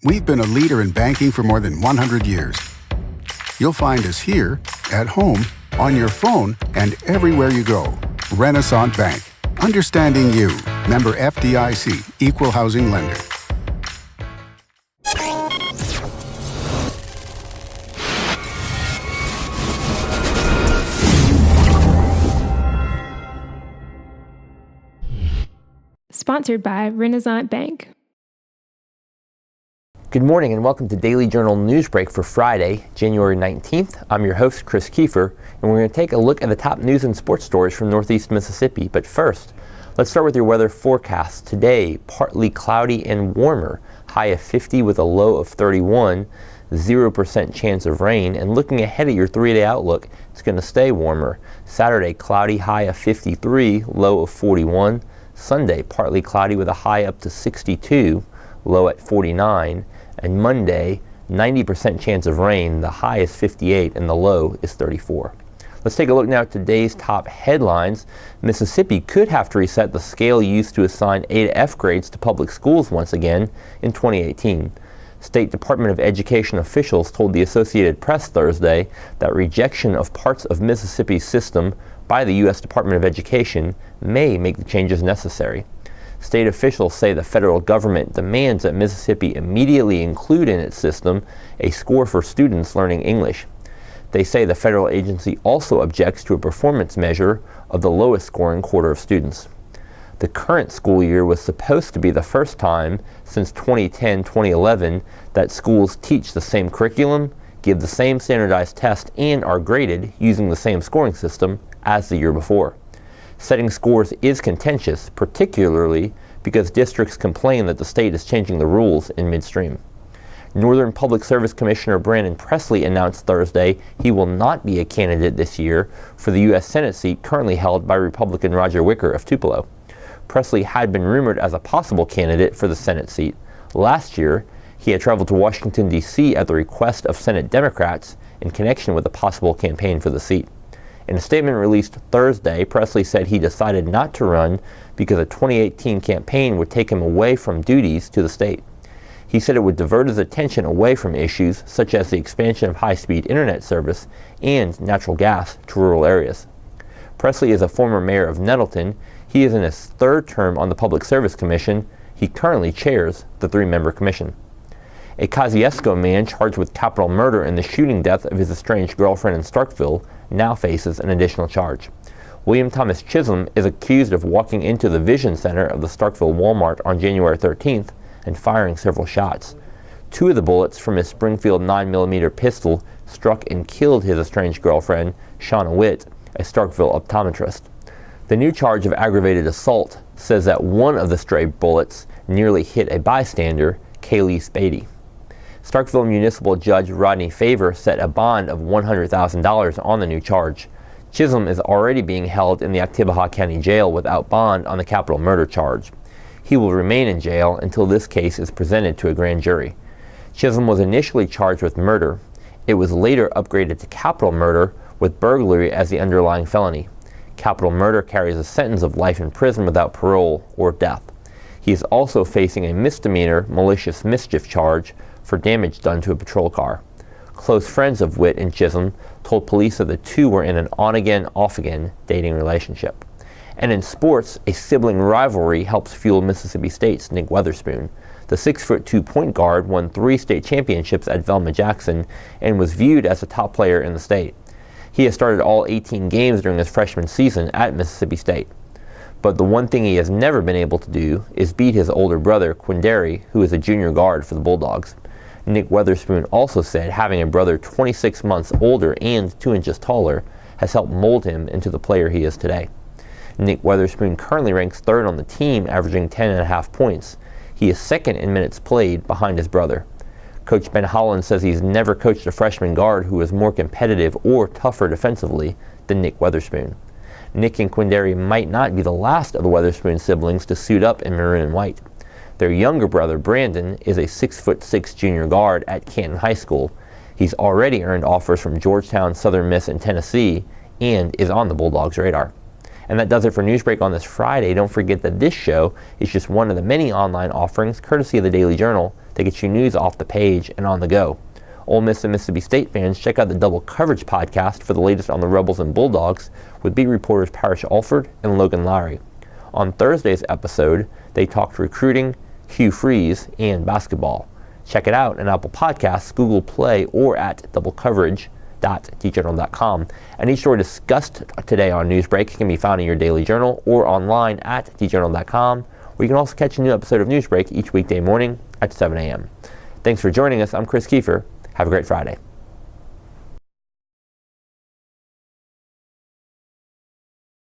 We've been a leader in banking for more than 100 years. You'll find us here, at home, on your phone, and everywhere you go. Renaissance Bank. Understanding you. Member FDIC. Equal housing lender. Sponsored by Renaissance Bank. Good morning and welcome to Daily Journal Newsbreak for Friday, January 19th. I'm your host, Chris Kiefer, and we're going to take a look at the top news and sports stories from Northeast Mississippi. But first, let's start with your weather forecast. Today, partly cloudy and warmer, high of 50 with a low of 31, 0% chance of rain. And looking ahead at your 3-day outlook, it's going to stay warmer. Saturday, cloudy, high of 53, low of 41. Sunday, partly cloudy with a high up to 62, low at 49. And Monday, 90% chance of rain, the high is 58 and the low is 34. Let's take a look now at today's top headlines. Mississippi could have to reset the scale used to assign A to F grades to public schools once again in 2018. State Department of Education officials told the Associated Press Thursday that rejection of parts of Mississippi's system by the U.S. Department of Education may make the changes necessary. State officials say the federal government demands that Mississippi immediately include in its system a score for students learning English. They say the federal agency also objects to a performance measure of the lowest scoring quarter of students. The current school year was supposed to be the first time since 2010-2011 that schools teach the same curriculum, give the same standardized test, and are graded using the same scoring system as the year before. Setting scores is contentious, particularly because districts complain that the state is changing the rules in midstream. Northern Public Service Commissioner Brandon Presley announced Thursday he will not be a candidate this year for the U.S. Senate seat currently held by Republican Roger Wicker of Tupelo. Presley had been rumored as a possible candidate for the Senate seat. Last year, he had traveled to Washington, D.C. at the request of Senate Democrats in connection with a possible campaign for the seat. In a statement released Thursday, Presley said he decided not to run because a 2018 campaign would take him away from duties to the state. He said it would divert his attention away from issues such as the expansion of high-speed internet service and natural gas to rural areas. Presley is a former mayor of Nettleton. He is in his third term on the Public Service Commission. He currently chairs the 3-member commission. A Kosciuszko man charged with capital murder in the shooting death of his estranged girlfriend in Starkville now faces an additional charge. William Thomas Chism is accused of walking into the Vision Center of the Starkville Walmart on January 13th and firing several shots. 2 of the bullets from his Springfield 9mm pistol struck and killed his estranged girlfriend, Shauna Witt, a Starkville optometrist. The new charge of aggravated assault says that one of the stray bullets nearly hit a bystander, Kaylee Spady. Starkville Municipal Judge Rodney Favor set a bond of $100,000 on the new charge. Chisholm is already being held in the Oktibbeha County Jail without bond on the capital murder charge. He will remain in jail until this case is presented to a grand jury. Chisholm was initially charged with murder. It was later upgraded to capital murder with burglary as the underlying felony. Capital murder carries a sentence of life in prison without parole or death. He is also facing a misdemeanor malicious mischief charge for damage done to a patrol car. Close friends of Witt and Chisholm told police that the two were in an on-again, off-again dating relationship. And in sports, a sibling rivalry helps fuel Mississippi State's Nick Weatherspoon. The 6'2" point guard won 3 state championships at Velma Jackson and was viewed as the top player in the state. He has started all 18 games during his freshman season at Mississippi State. But the one thing he has never been able to do is beat his older brother, Quinndary, who is a junior guard for the Bulldogs. Nick Weatherspoon also said having a brother 26 months older and 2 inches taller has helped mold him into the player he is today. Nick Weatherspoon currently ranks 3rd on the team, averaging 10.5 points. He is 2nd in minutes played behind his brother. Coach Ben Holland says he's never coached a freshman guard who is more competitive or tougher defensively than Nick Weatherspoon. Nick and Quinndary might not be the last of the Weatherspoon siblings to suit up in maroon and white. Their younger brother, Brandon, is a 6'6" junior guard at Canton High School. He's already earned offers from Georgetown, Southern Miss, and Tennessee, and is on the Bulldogs' radar. And that does it for Newsbreak on this Friday. Don't forget that this show is just one of the many online offerings, courtesy of the Daily Journal, to get you news off the page and on the go. Ole Miss and Mississippi State fans, check out the Double Coverage podcast for the latest on the Rebels and Bulldogs with beat reporters Parrish Alford and Logan Lowry. On Thursday's episode, they talked recruiting, Hugh Freeze, and basketball. Check it out on Apple Podcasts, Google Play, or at doublecoverage.djournal.com. And each story discussed today on Newsbreak can be found in your daily journal or online at djournal.com, where you can also catch a new episode of Newsbreak each weekday morning at 7 a.m. Thanks for joining us. I'm Chris Kiefer. Have a great Friday.